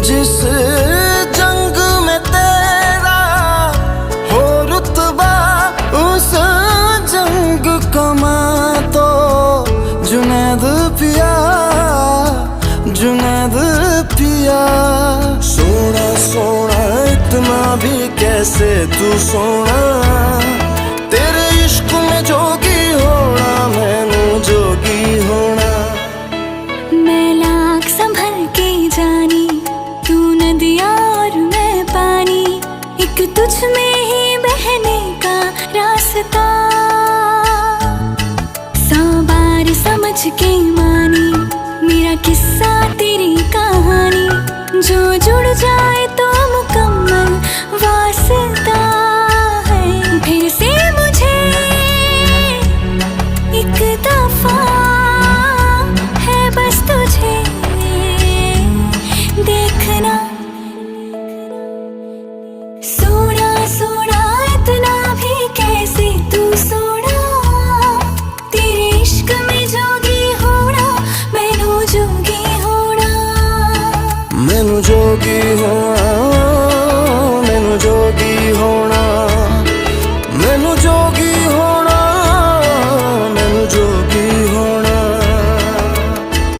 जिस जंग में तेरा हो रुतबा, उस जंग कमा तो जुनैद पिया, जुनैद पिया। सोना सोना इतना भी कैसे तू सोना, तेरे इश्क में जोगी होना, मैनू जोगी होना। मैं लाख संभल के जानी, तू नदिया और मैं पानी, एक तुझ में ही बहने का रास्ता। 100 बार समझ के मानी मेरा किस्सा तेरी कहानी, जो जुड़ जाए तो मुकम्मल वास्ता है। फिर से मुझे एक दफा है बस तुझे देखना। सोना सोना इतना भी कैसे तू सोना, तेरे इश्क में जोगी होना, मैनू जोगी होना, मैनू जोगी होना।